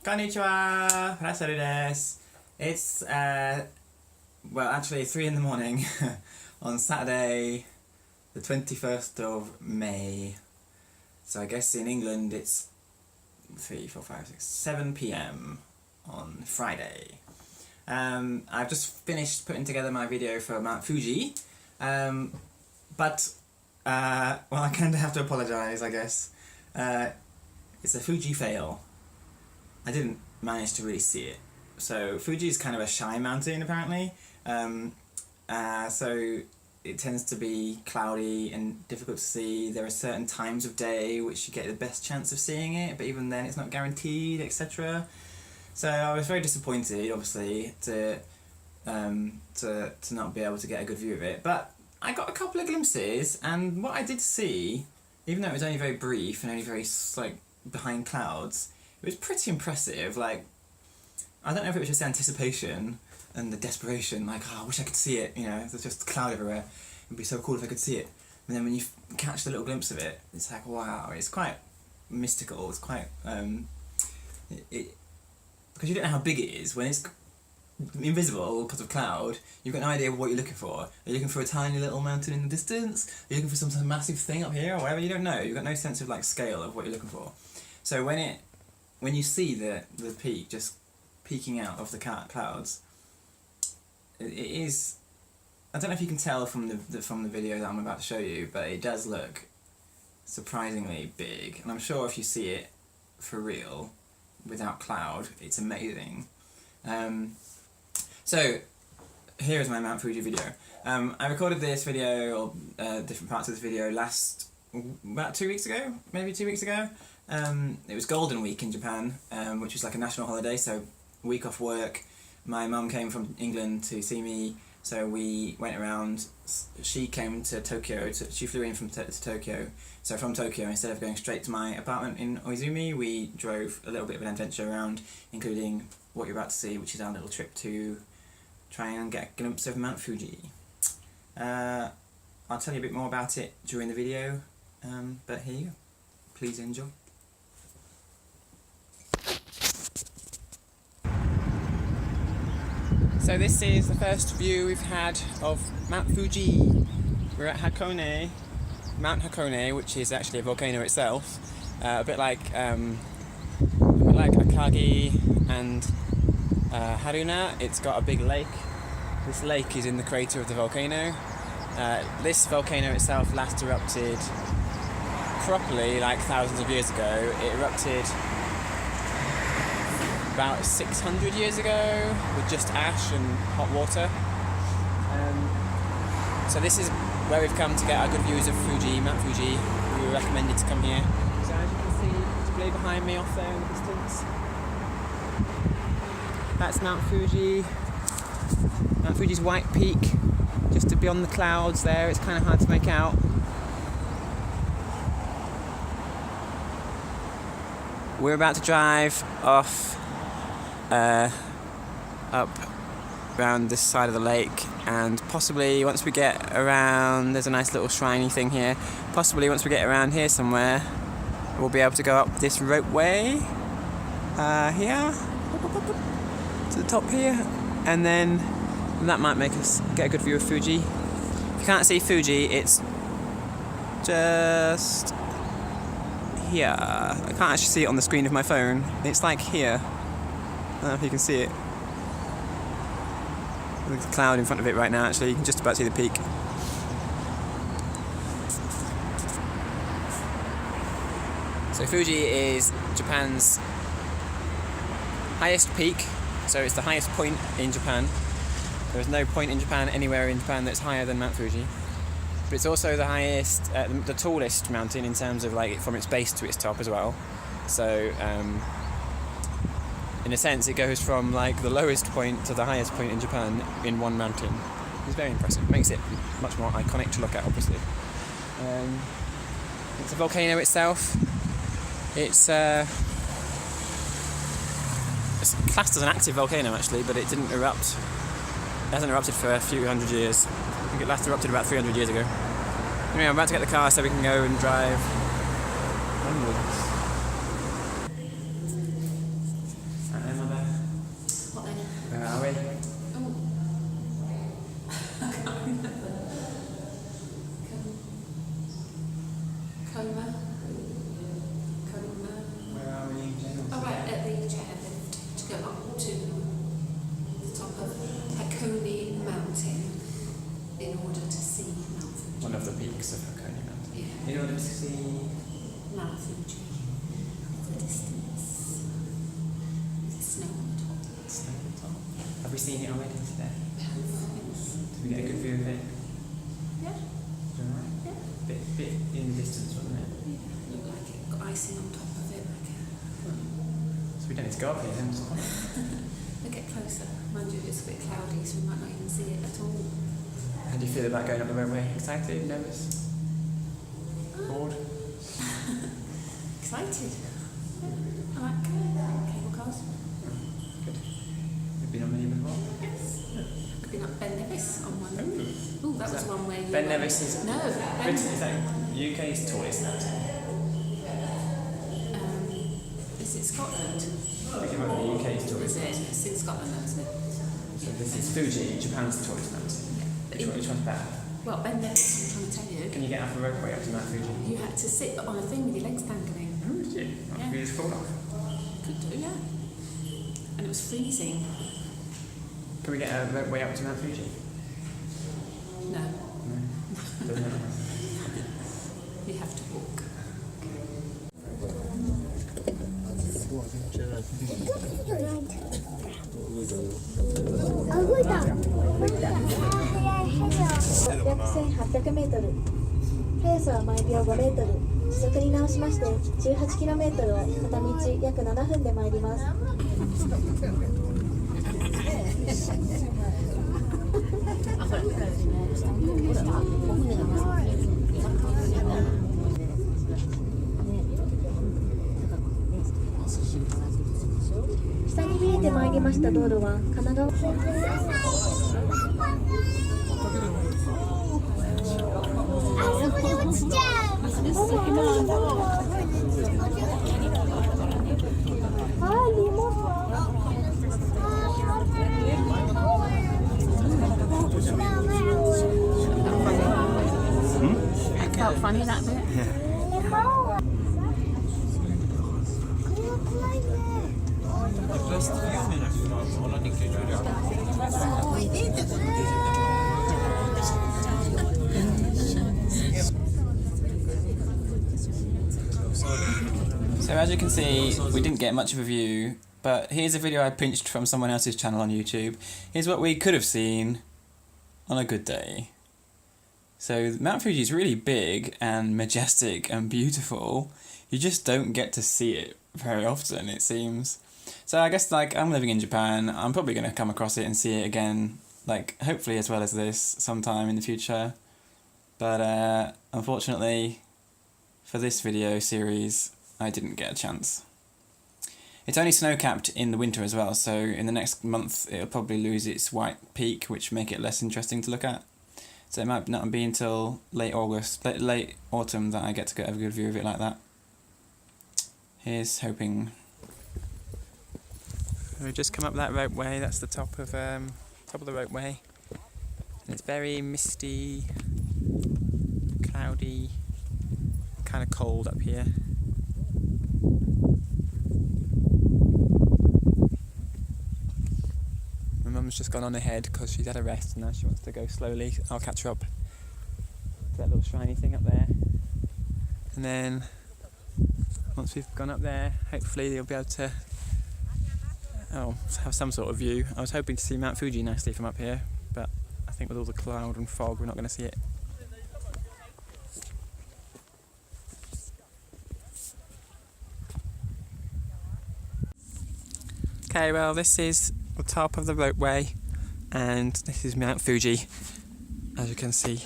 Konnichiwa! Harasaru desu. It's, well, actually 3 in the morning on Saturday, the 21st of May. So I guess in England it's 7 p.m. on Friday. I've just finished putting together my video for Mount Fuji, but well, I kind of have to apologise, I guess. It's a Fuji fail. I didn't manage to really see it. So Fuji is kind of a shy mountain apparently, so it tends to be cloudy and difficult to see. There are certain times of day which you get the best chance of seeing it, but even then it's not guaranteed, etc. So I was very disappointed, obviously, to not be able to get a good view of it. But I got a couple of glimpses, and what I did see, even though it was only very brief and only very like behind clouds, it was pretty impressive. Like, I don't know if it was just the anticipation and the desperation, like, oh, I wish I could see it, you know, there's just cloud everywhere, it'd be so cool if I could see it. And then when you catch the little glimpse of it, it's like, wow, it's quite mystical, it's quite, because you don't know how big it is. When it's invisible because of cloud, you've got no idea what you're looking for. Are you looking for a tiny little mountain in the distance? Are you looking for some massive thing up here or whatever? You don't know, you've got no sense of like scale of what you're looking for. So when you see the peak just peeking out of the clouds, it is, I don't know if you can tell from the video that I'm about to show you, but it does look surprisingly big, and I'm sure if you see it for real without cloud, it's amazing. So here is my Mount Fuji video. I recorded this video, or different parts of this video, about 2 weeks ago, maybe 2 weeks ago. It was Golden Week in Japan, which is like a national holiday, so week off work. My mum came from England to see me, so we went around. She came to Tokyo, she flew in to Tokyo, so from Tokyo, instead of going straight to my apartment in Oizumi, we drove a little bit of an adventure around, including what you're about to see, which is our little trip to try and get a glimpse of Mount Fuji. I'll tell you a bit more about it during the video, but here you go. Please enjoy. So this is the first view we've had of Mount Fuji. We're at Hakone, Mount Hakone, which is actually a volcano itself, a bit like Akagi and Haruna. It's got a big lake. This lake is in the crater of the volcano. This volcano itself last erupted properly like thousands of years ago. It erupted about 600 years ago with just ash and hot water. So this is where we've come to get our good views of Fuji, Mount Fuji. We were recommended to come here. So as you can see, it's way behind me off there in the distance. That's Mount Fuji. Mount Fuji's white peak, just beyond the clouds there. It's kind of hard to make out. We're about to drive off up around this side of the lake, and possibly once we get around, there's a nice little shriney thing here, possibly once we get around here somewhere, we'll be able to go up this ropeway here to the top here, and then that might make us get a good view of Fuji. If you can't see Fuji, it's just here. I can't actually see it on the screen of my phone. It's like here. I don't know if you can see it. There's a cloud in front of it right now, actually. You can just about see the peak. So Fuji is Japan's highest peak, so it's the highest point in Japan. There is no point in Japan, anywhere in Japan, that's higher than Mount Fuji. But it's also the highest, the tallest mountain in terms of like from its base to its top as well. So in a sense, it goes from like the lowest point to the highest point in Japan in one mountain. It's very impressive. It makes it much more iconic to look at, obviously. It's a volcano itself. It's classed as an active volcano actually, but it didn't erupt. It hasn't erupted for a few hundred years. I think it last erupted about 300 years ago. Anyway, I'm about to get the car so we can go and drive onwards. we seen it already today? Did we get a good view of it? Yeah. Alright. Yeah. Bit in the distance, wasn't it? Yeah. Looked like it got icing on top of it. So we don't need to go up here then. We'll get closer. Mind you, it's a bit cloudy, so we might not even see it at all. How do you feel about going up the roadway? Excited? Nervous? Bored? Excited. Yeah. I like cable cars. Good. You've been on many before? Yes. I've been up Ben Nevis on one. Ooh. Ooh, that was one where you... Ben Nevis is... No. Is that UK's tallest mountain? Is it Scotland? I think it might be UK's Is tallest. it? It's in Scotland, though, isn't it? So this is Fuji, Japan's tallest mountain. Yeah. Which one's better? Well, Ben Nevis, I'm trying to tell you. Can you get off the roadway up to Mount Fuji? You had to sit on a thing with your legs dangling. Oh, did you? Yeah. You just fall off. Could do, yeah. And it was freezing. Can we get a roadway up to Mount Fuji? No, No. Doesn't it? you have to walk.約1800メートル。速さは毎秒5メートル。時速に直しまして18キロメートルを片道約7分で参ります。下に見えてまいりました道路は神奈川。Felt funny that bit. So as you can see, we didn't get much of a view, but here's a video I pinched from someone else's channel on YouTube. Here's what we could have seen on a good day. So Mount Fuji is really big and majestic and beautiful. You just don't get to see it very often, it seems. So I guess, like, I'm living in Japan, I'm probably going to come across it and see it again, like, hopefully as well as this sometime in the future. But unfortunately, for this video series, I didn't get a chance. It's only snow-capped in the winter as well, so in the next month it'll probably lose its white peak, which make it less interesting to look at. So it might not be until late autumn that I get to get a good view of it like that. Here's hoping. We've just come up that roadway. That's the top of the roadway, and it's very misty, cloudy, kind of cold up here. My mum's just gone on ahead because she's had a rest and now she wants to go slowly. I'll catch her up to that little shiny thing up there, and then once we've gone up there, hopefully you'll be able to have some sort of view. I was hoping to see Mount Fuji nicely from up here, but I think with all the cloud and fog we're not going to see it. Okay, well, this is the top of the roadway and this is Mount Fuji, as you can see.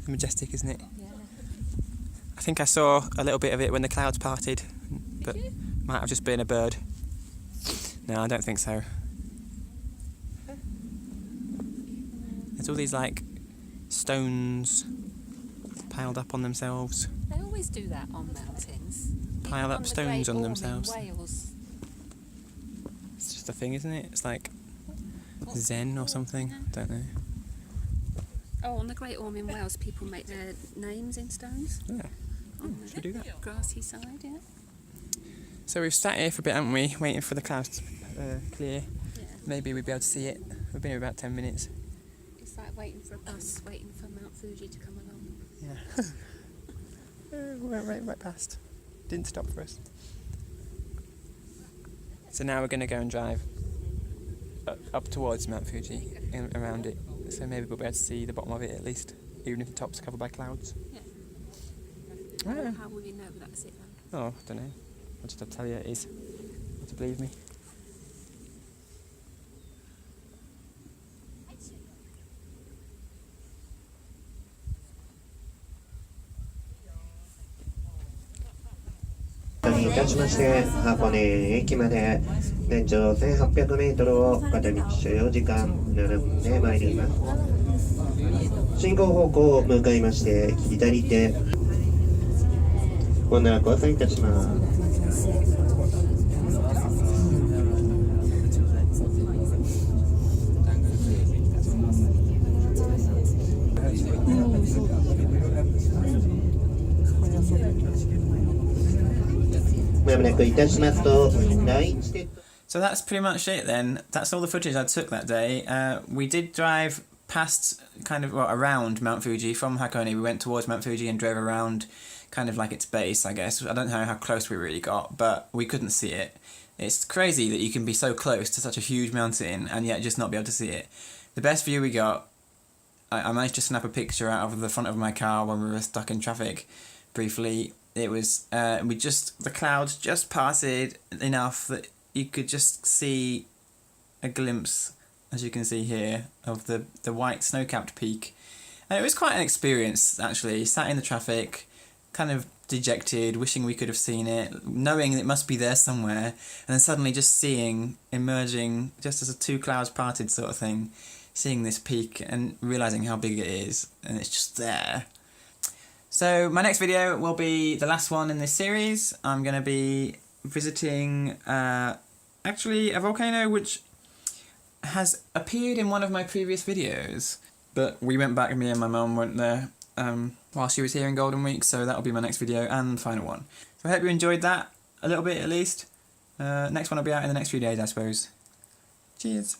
Majestic, isn't it? Yeah. I think I saw a little bit of it when the clouds parted, but might have just been a bird. No, I don't think so. There's all these, like, stones piled up on themselves. They always do that on mountains. Pile up stones on themselves. In Wales. It's just a thing, isn't it? It's like Zen or something. Don't know. Oh, on the Great Orme in Wales, people make their names in stones. Yeah. Oh, Should we do that? Grassy side, yeah. So we've sat here for a bit, haven't we? Waiting for the clouds to clear. Yeah. Maybe we'll be able to see it. We've been here about 10 minutes. It's like waiting for a bus, waiting for Mount Fuji to come along. Yeah. We went right past. Didn't stop for us. So now we're going to go and drive. up towards Mount Fuji and around it, so maybe we'll be able to see the bottom of it at least, even if the top's covered by clouds. Yeah. Yeah. How will you know that's it then? Oh, I don't know. I'll just have to tell you it is. You have to believe me.いたしまして箱根駅まで全長 1800m を片道所要時間7分で参ります。進行方向を向かいまして左手ご案内交差いたします。So that's pretty much it then. That's all the footage I took that day. We did drive past, around Mount Fuji from Hakone. We went towards Mount Fuji and drove around kind of like its base, I guess. I don't know how close we really got, but we couldn't see it. It's crazy that you can be so close to such a huge mountain and yet just not be able to see it. The best view we got, I managed to snap a picture out of the front of my car when we were stuck in traffic briefly. It was, the clouds just parted enough that you could just see a glimpse, as you can see here, of the white snow-capped peak. And it was quite an experience, actually. Sat in the traffic, kind of dejected, wishing we could have seen it, knowing it must be there somewhere, and then suddenly just seeing, emerging, just as the two clouds parted sort of thing, seeing this peak and realising how big it is, and it's just there. So my next video will be the last one in this series. I'm going to be visiting, actually, a volcano which has appeared in one of my previous videos. But we went back, me and my mum went there while she was here in Golden Week, so that'll be my next video and the final one. So I hope you enjoyed that, a little bit at least. Next one will be out in the next few days, I suppose. Cheers.